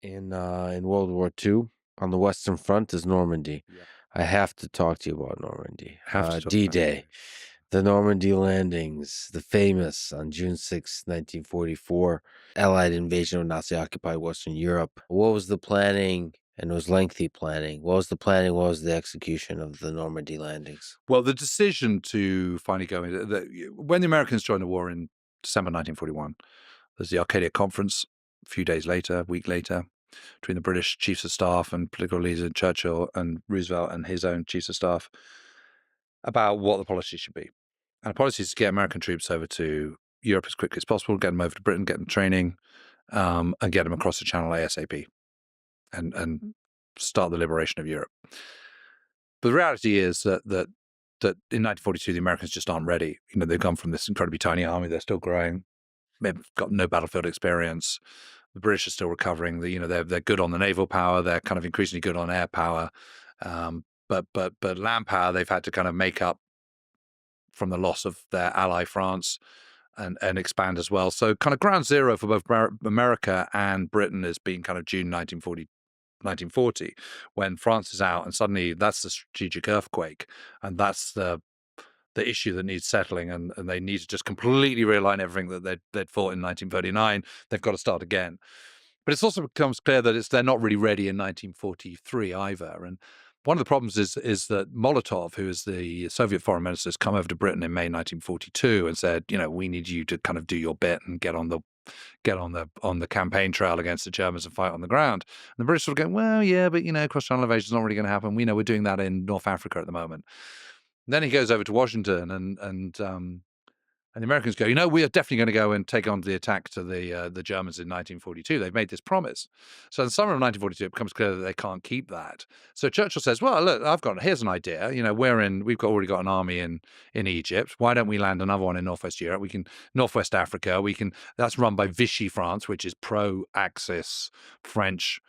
In World War II, on the Western Front is Normandy. Yeah, I have to talk to you about Normandy. have to talk about D-Day, Normandy. the Normandy landings, the famous on June 6th, 1944, Allied invasion of Nazi-occupied Western Europe. What was the planning? And it was lengthy planning. What was the planning? What was the execution of the Normandy landings? Well, the decision to finally go in, when the Americans joined the war in December 1941, there's the Arcadia Conference a few days later, a week later, between the British chiefs of staff and political leaders, Churchill and Roosevelt and his own chiefs of staff, about what the policy should be. And the policy is to get American troops over to Europe as quickly as possible, get them over to Britain, get them training, and get them across the Channel ASAP, and start the liberation of Europe. But the reality is that in 1942 the Americans just aren't ready. They've gone from this incredibly tiny army; they're still growing. They've got no battlefield experience. The British are still recovering. They're good on the naval power. They're kind of increasingly good on air power, but land power they've had to kind of make up from the loss of their ally France and expand as well. So kind of ground zero for both America and Britain has been kind of June 1940, when France is out, and suddenly that's the strategic earthquake, and that's the issue that needs settling, and they need to just completely realign everything that they'd fought in 1939. They've got to start again. But it's also becomes clear that they're not really ready in 1943 either. And one of the problems is that Molotov, who is the Soviet foreign minister, has come over to Britain in May 1942 and said, we need you to kind of do your bit and get on the campaign trail against the Germans and fight on the ground. And the British sort of going, well, yeah, but cross-channel invasion is not really going to happen. We know we're doing that in North Africa at the moment. And then he goes over to Washington, and the Americans go, we are definitely going to go and take on the attack to the Germans in 1942. They've made this promise. So in the summer of 1942, it becomes clear that they can't keep that. So Churchill says, well, look, here's an idea. We've already got an army in Egypt. Why don't we land another one in Northwest Europe? Northwest Africa. That's run by Vichy France, which is pro-Axis French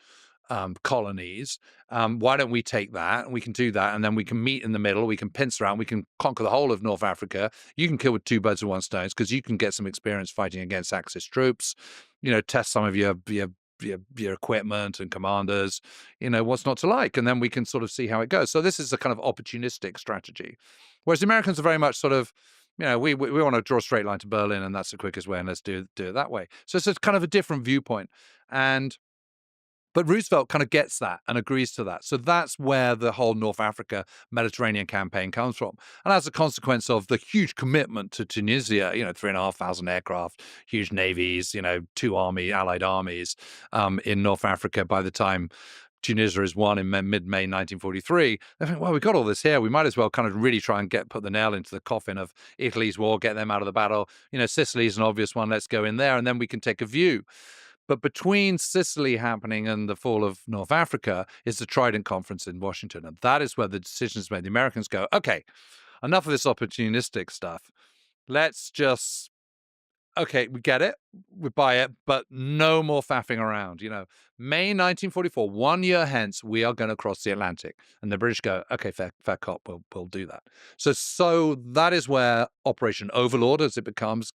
colonies. Why don't we take that and we can do that, and then we can meet in the middle, we can pincer around, we can conquer the whole of North Africa. You can kill with two birds with one stone because you can get some experience fighting against Axis troops, test some of your equipment and commanders, what's not to like, and then we can sort of see how it goes. So this is a kind of opportunistic strategy, whereas the Americans are very much sort of, we want to draw a straight line to Berlin, and that's the quickest way, and let's do it that way. So it's a kind of a different viewpoint. But Roosevelt kind of gets that and agrees to that. So that's where the whole North Africa Mediterranean campaign comes from. And as a consequence of the huge commitment to Tunisia, 3,500 aircraft, huge navies, two Allied armies in North Africa by the time Tunisia is won in mid-May 1943, they think, well, we've got all this here. We might as well kind of really try and put the nail into the coffin of Italy's war, get them out of the battle. Sicily's an obvious one. Let's go in there, and then we can take a view. But between Sicily happening and the fall of North Africa is the Trident Conference in Washington. And that is where the decision is made. The Americans go, okay, enough of this opportunistic stuff. Let's just, okay, we get it, we buy it, but no more faffing around. May 1944, 1 year hence, we are going to cross the Atlantic. And the British go, okay, fair cop, we'll do that. So that is where Operation Overlord, as it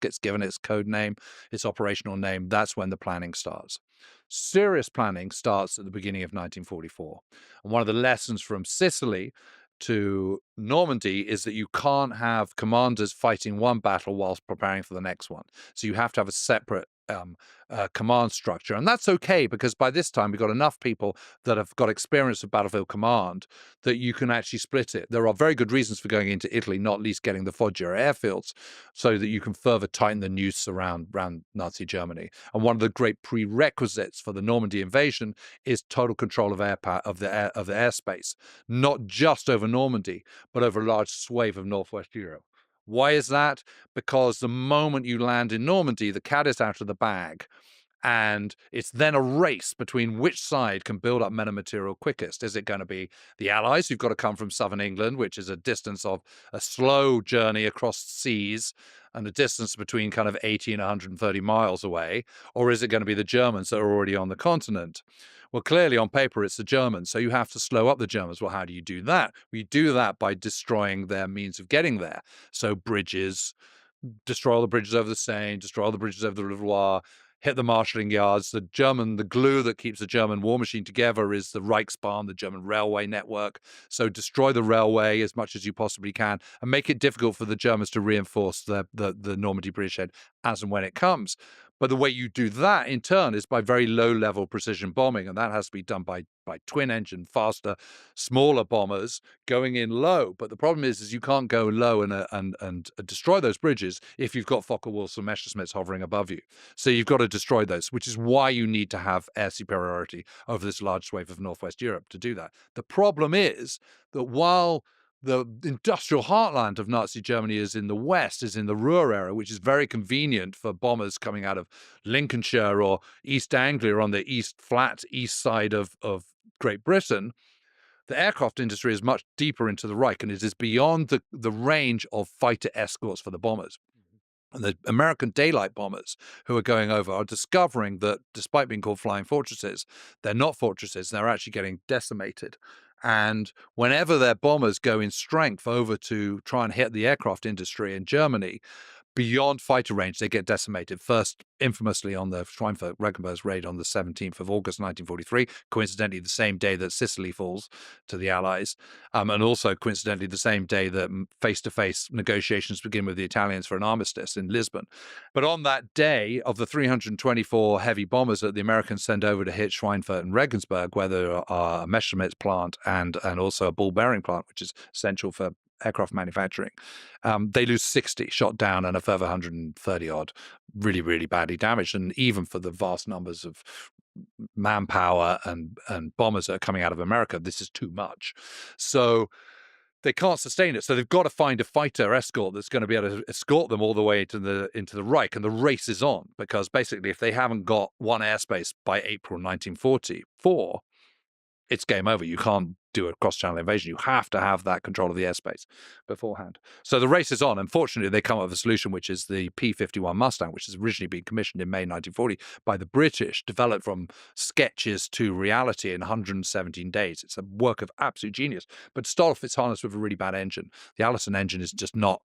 gets given its code name, its operational name. That's when the planning starts. Serious planning starts at the beginning of 1944. And one of the lessons from Sicily to Normandy is that you can't have commanders fighting one battle whilst preparing for the next one. So you have to have a separate command structure. And that's okay, because by this time we've got enough people that have got experience of battlefield command that you can actually split it. There are very good reasons for going into Italy, not least getting the Foggia airfields, so that you can further tighten the noose around Nazi Germany. And one of the great prerequisites for the Normandy invasion is total control of air power, of the airspace, not just over Normandy, but over a large swathe of Northwest Europe. Why is that? Because the moment you land in Normandy, the cat is out of the bag. And it's then a race between which side can build up men and material quickest. Is it going to be the Allies who've got to come from southern England, which is a distance of a slow journey across seas and a distance between kind of 80 and 130 miles away? Or is it going to be the Germans that are already on the continent? Well, clearly on paper, it's the Germans. So you have to slow up the Germans. Well, how do you do that? Well, you do that by destroying their means of getting there. So bridges, destroy all the bridges over the Seine, destroy all the bridges over the Loire, hit the marshalling yards. The glue that keeps the German war machine together is the Reichsbahn, the German railway network. So destroy the railway as much as you possibly can and make it difficult for the Germans to reinforce the Normandy bridgehead as and when it comes. But the way you do that in turn is by very low-level precision bombing, and that has to be done by twin-engine, faster, smaller bombers going in low. But the problem is you can't go low and destroy those bridges if you've got Focke-Wulfs and Messerschmitts hovering above you. So you've got to destroy those, which is why you need to have air superiority over this large swathe of Northwest Europe to do that. The problem is that while the industrial heartland of Nazi Germany is in the west, is in the Ruhr area, which is very convenient for bombers coming out of Lincolnshire or East Anglia on the flat east side of Great Britain. The aircraft industry is much deeper into the Reich, and it is beyond the range of fighter escorts for the bombers. And the American daylight bombers who are going over are discovering that despite being called flying fortresses, they're not fortresses. They're actually getting decimated. And whenever their bombers go in strength over to try and hit the aircraft industry in Germany, beyond fighter range, they get decimated. First, infamously, on the Schweinfurt-Regenberg's raid on the 17th of August, 1943, coincidentally the same day that Sicily falls to the Allies, and also coincidentally the same day that face-to-face negotiations begin with the Italians for an armistice in Lisbon. But on that day, of the 324 heavy bombers that the Americans send over to hit Schweinfurt and Regensburg, where there are a Messerschmitt plant and also a ball bearing plant, which is essential for aircraft manufacturing, they lose 60 shot down and a further 130 odd really, really badly damaged. And even for the vast numbers of manpower and bombers that are coming out of America, this is too much. So they can't sustain it. So they've got to find a fighter escort that's going to be able to escort them all the way into the Reich. And the race is on, because basically if they haven't got one airspace by April 1944, it's game over. You can't do a cross-channel invasion. You have to have that control of the airspace beforehand. So the race is on. Unfortunately, they come up with a solution, which is the P-51 Mustang, which has originally been commissioned in May 1940 by the British, developed from sketches to reality in 117 days. It's a work of absolute genius. But to start off, it's harnessed with a really bad engine. The Allison engine is just not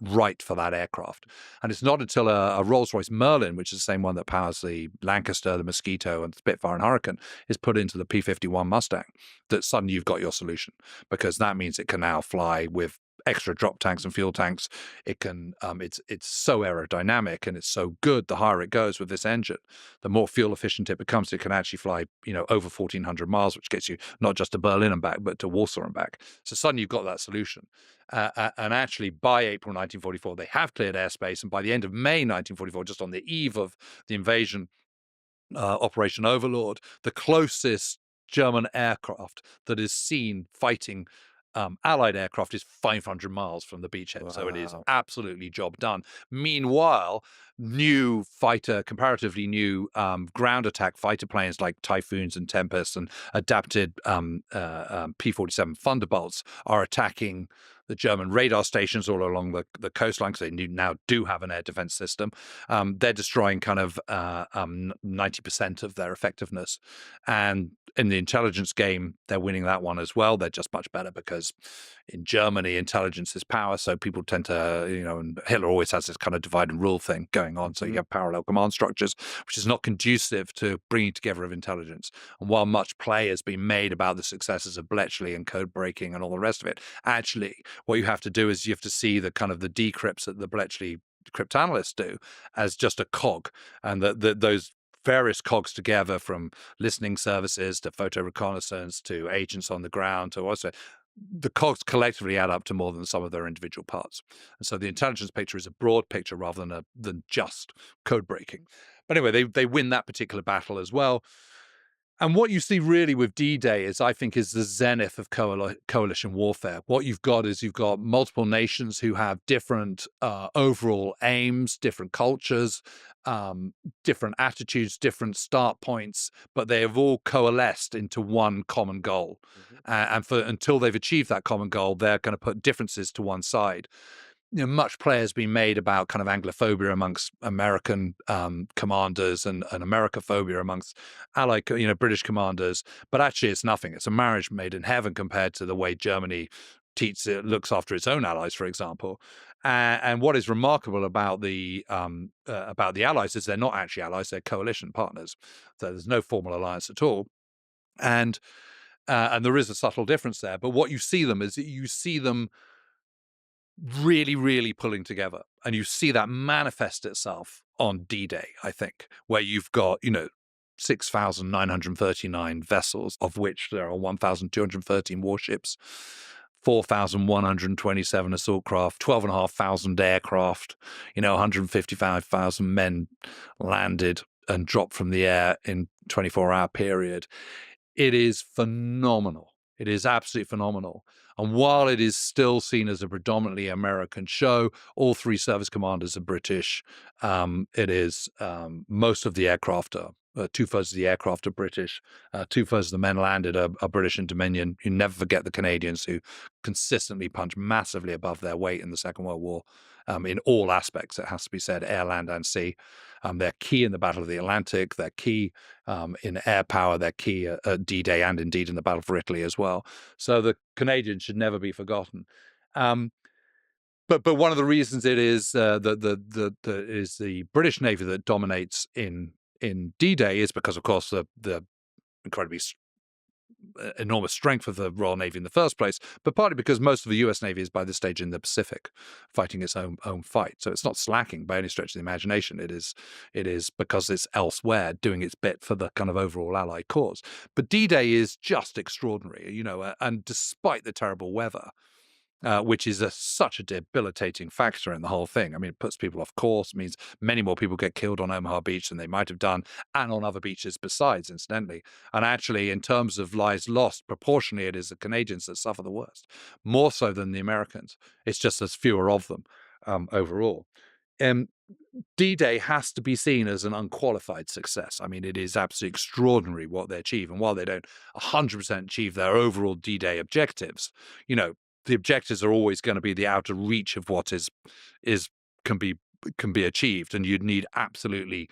right for that aircraft. And it's not until a Rolls-Royce Merlin, which is the same one that powers the Lancaster, the Mosquito, and the Spitfire and Hurricane, is put into the P-51 Mustang, that suddenly you've got your solution, because that means it can now fly with extra drop tanks and fuel tanks. It can it's so aerodynamic and it's so good. The higher it goes with this engine, the more fuel efficient it becomes. It can actually fly over 1,400 miles, which gets you not just to Berlin and back, but to Warsaw and back. So suddenly you've got that solution. And actually by April 1944 they have cleared airspace, and by the end of May 1944, just on the eve of the invasion, Operation Overlord, the closest German aircraft that is seen fighting Allied aircraft is 500 miles from the beachhead. Wow. So it is absolutely job done. Meanwhile, comparatively new ground attack fighter planes like Typhoons and Tempests and adapted P-47 Thunderbolts are attacking the German radar stations all along the coastline, because they now do have an air defense system. They're destroying kind of 90% of their effectiveness. And in the intelligence game, they're winning that one as well. They're just much better because in Germany, intelligence is power. So people tend to, and Hitler always has this kind of divide and rule thing going on. So you have parallel command structures, which is not conducive to bringing together of intelligence. And while much play has been made about the successes of Bletchley and code breaking and all the rest of it, actually, what you have to do is you have to see the kind of the decrypts that the Bletchley cryptanalysts do as just a cog, and those various cogs together, from listening services to photo reconnaissance to agents on the ground to also the cogs collectively add up to more than some of their individual parts. And so the intelligence picture is a broad picture rather than just code breaking. But anyway, they win that particular battle as well. And what you see really with D-Day is the zenith of coalition warfare. What you've got is multiple nations who have different overall aims, different cultures, different attitudes, different start points, but they have all coalesced into one common goal. And until they've achieved that common goal, they're going to put differences to one side. Much play has been made about kind of Anglophobia amongst American commanders and Americophobia amongst allied, British commanders. But actually, it's nothing. It's a marriage made in heaven compared to the way Germany looks after its own allies, for example. And what is remarkable about the Allies is they're not actually allies; they're coalition partners. So there's no formal alliance at all, and and there is a subtle difference there. But what you see them is you see them really, really pulling together. And you see that manifest itself on D-Day, I think, where you've got, 6,939 vessels, of which there are 1,213 warships, 4,127 assault craft, 12,500 aircraft, 155,000 men landed and dropped from the air in 24-hour period. It is phenomenal. It is absolutely phenomenal. And while it is still seen as a predominantly American show, all three service commanders are British. It is most of the aircraft are. Two-thirds of the aircraft are British. Two-thirds of the men landed are British and Dominion. You never forget the Canadians, who consistently punch massively above their weight in the Second World War, in all aspects, it has to be said, air, land, and sea. They're key in the Battle of the Atlantic. They're key in air power. They're key at D-Day and indeed in the Battle for Italy as well. So the Canadians should never be forgotten. Um, but one of the reasons it is the British Navy that dominates in D-Day is because, of course, the incredibly enormous strength of the Royal Navy in the first place, but partly because most of the US Navy is by this stage in the Pacific, fighting its own fight. So it's not slacking by any stretch of the imagination. It is because it's elsewhere doing its bit for the kind of overall Allied cause. But D-Day is just extraordinary, and despite the terrible weather, which is such a debilitating factor in the whole thing. I mean, it puts people off course, means many more people get killed on Omaha Beach than they might have done, and on other beaches besides, incidentally. And actually, in terms of lives lost, proportionally, it is the Canadians that suffer the worst, more so than the Americans. It's just there's fewer of them overall. Um, D-Day has to be seen as an unqualified success. I mean, it is absolutely extraordinary what they achieve. And while they don't 100% achieve their overall D-Day objectives, the objectives are always going to be the outer reach of what is can be achieved, and you'd need absolutely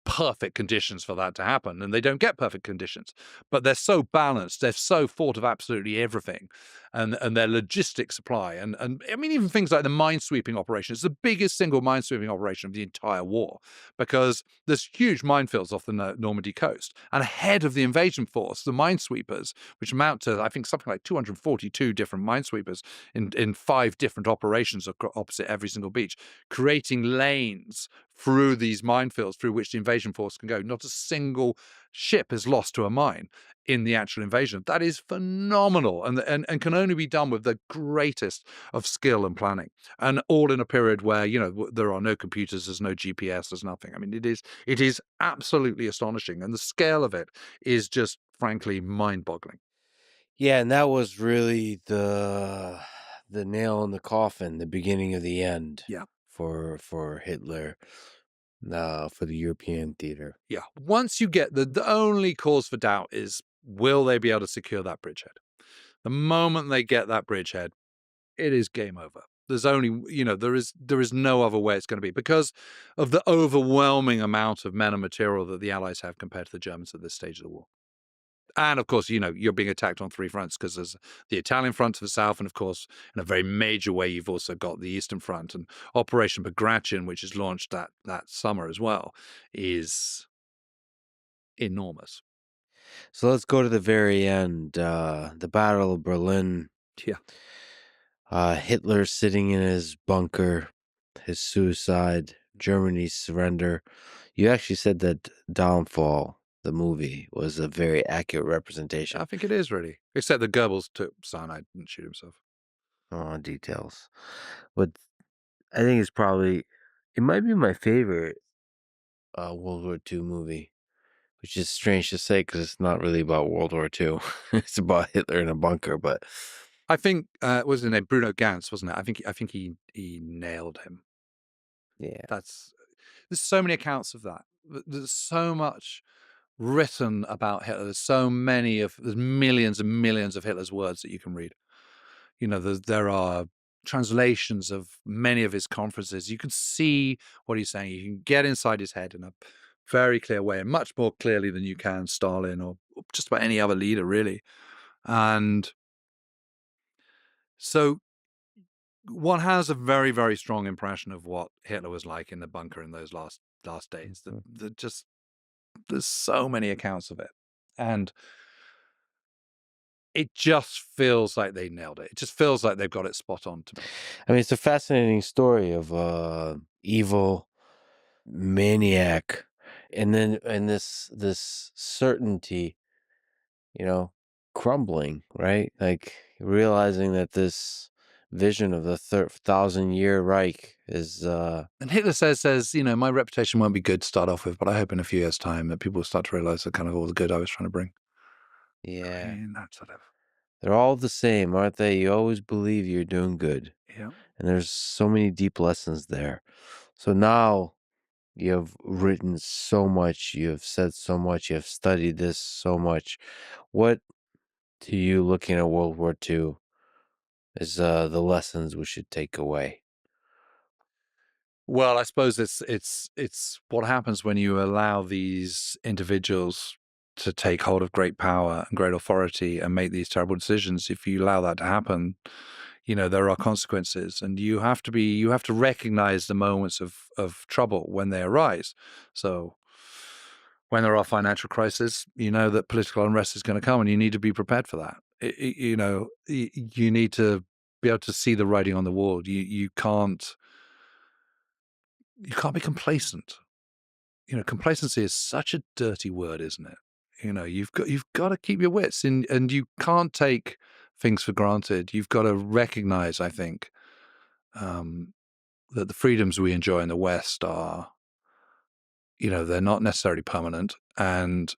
perfect conditions for that to happen, and they don't get perfect conditions, but they're so balanced, they've so thought of absolutely everything, and their logistics supply, and I mean, even things like the minesweeping operation. It's the biggest single minesweeping operation of the entire war, because there's huge minefields off the Normandy coast, and ahead of the invasion force, the minesweepers, which amount to, I think, something like 242 different minesweepers in 5 different operations opposite every single beach, creating lanes through these minefields through which the invasion force can go. Not a single ship is lost to a mine in the actual invasion. That is phenomenal, and can only be done with the greatest of skill and planning, and all in a period where there are no computers, there's no GPS, there's nothing. I mean, it is absolutely astonishing, and the scale of it is just frankly mind-boggling. Yeah, and that was really the nail in the coffin, the beginning of the end Yeah. for Hitler, for the European theater. Yeah. Once you get the only cause for doubt is, will they be able to secure that bridgehead? The moment they get that bridgehead, it is game over. There's only, there is no other way it's going to be, because of the overwhelming amount of men and material that the Allies have compared to the Germans at this stage of the war. And of course, you're being attacked on 3 fronts, because there's the Italian front to the south, and of course, in a very major way, you've also got the Eastern Front, and Operation Bagration, which is launched that summer as well, is enormous. So let's go to the very end, the Battle of Berlin. Yeah. Hitler sitting in his bunker, his suicide, Germany's surrender. You actually said that Downfall, the movie, was a very accurate I representation. think it is really. Except that Goebbels took cyanide and shoot himself. Details. But I think it might be my favorite World War II movie, which is strange to say because it's not really about World War II. It's about Hitler in a bunker, but I think what was his name, Bruno Ganz, wasn't it? I think he nailed him. yeah. There's so many accounts of that. There's so much written about Hitler. There's millions and millions of Hitler's words that you can read. There are translations of many of his conferences. You can see what he's saying. You can get inside his head in a very clear way, and much more clearly than you can Stalin or just about any other leader, really. And so one has a very, very strong impression of what Hitler was like in the bunker in those last days. That just there's so many accounts of it, and it just feels like they nailed it. It just feels like they've got it spot on to me. I mean, it's a fascinating story of evil maniac, and then this certainty, you know, crumbling, right? Like realizing that this vision of the 1,000-year Reich is And Hitler says, my reputation won't be good to start off with, but I hope in a few years' time that people will start to realize that kind of all the good I was trying to bring. I yeah, mean, that sort of, they're all the same, aren't they? You always believe you're doing good. yeah. And there's so many deep lessons there. So now you have written so much, you have said so much, you have studied this so much. What to you, looking at World War II, is the lessons we should take away? Well, I suppose it's what happens when you allow these individuals to take hold of great power and great authority and make these terrible decisions. If you allow that to happen, there are consequences, and you have to recognize the moments of trouble when they arise. So when there are financial crises, you know that political unrest is going to come, and you need to be prepared for that. You need to be able to see the writing on the wall. You can't be complacent. Complacency is such a dirty word, isn't it? You've got to keep your wits, and you can't take things for granted. You've got to recognize, I think, um, that the freedoms we enjoy in the West are, they're not necessarily permanent, and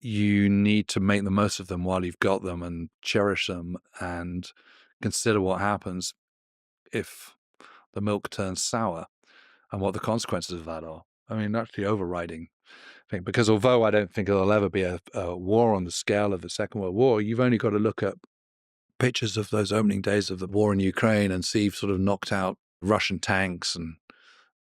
you need to make the most of them while you've got them and cherish them and consider what happens if the milk turns sour and what the consequences of that are. I mean, that's the overriding thing, because although I don't think there'll ever be a war on the scale of the Second World War, you've only got to look at pictures of those opening days of the war in Ukraine and see sort of knocked out Russian tanks and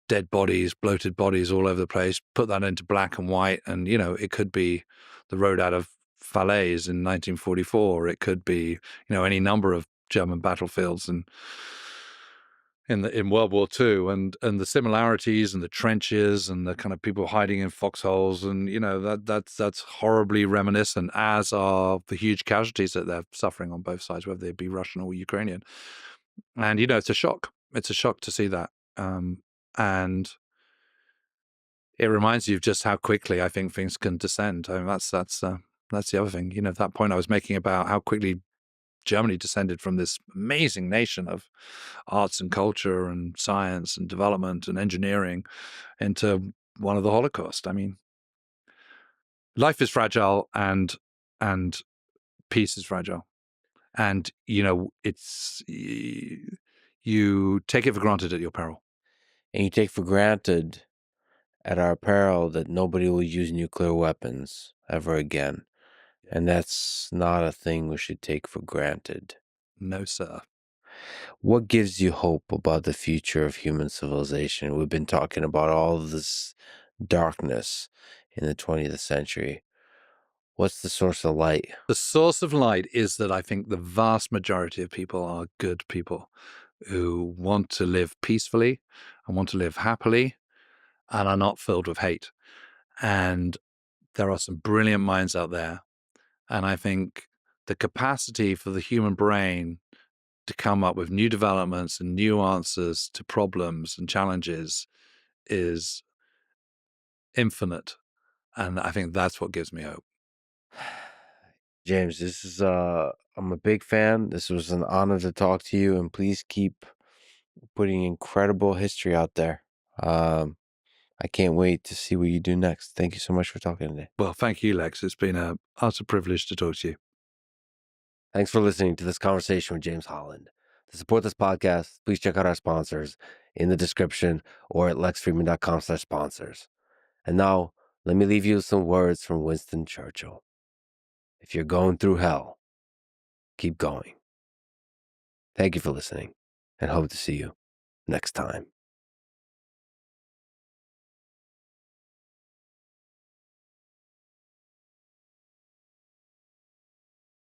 dead bodies, bloated bodies all over the place, put that into black and white, and, it could be the road out of Falaise in 1944. It could be, any number of German battlefields and in World War II, and the similarities and the trenches and the kind of people hiding in foxholes, and that's horribly reminiscent, as are the huge casualties that they're suffering on both sides, whether they be Russian or Ukrainian. And it's a shock. It's a shock to see that, and it reminds you of just how quickly I think things can descend. I mean, that's the other thing. That point I was making about how quickly Germany descended from this amazing nation of arts and culture and science and development and engineering into one of the Holocaust. I mean, life is fragile, and peace is fragile. And, it's you take it for granted at your peril. And you take for granted at our peril that nobody will use nuclear weapons ever again. And that's not a thing we should take for granted. No, sir. What gives you hope about the future of human civilization? We've been talking about all of this darkness in the 20th century. What's the source of light? The source of light is that I think the vast majority of people are good people who want to live peacefully and want to live happily and are not filled with hate. And there are some brilliant minds out there. And I think the capacity for the human brain to come up with new developments and new answers to problems and challenges is infinite. And I think that's what gives me hope. James, this is I'm a big fan. This was an honor to talk to you, and please keep putting incredible history out there. I can't wait to see what you do next. Thank you so much for talking today. Well, thank you, Lex. It's been an utter privilege to talk to you. Thanks for listening to this conversation with James Holland. To support this podcast, please check out our sponsors in the description or at lexfreeman.com/sponsors. And now, let me leave you with some words from Winston Churchill. If you're going through hell, keep going. Thank you for listening, and hope to see you next time.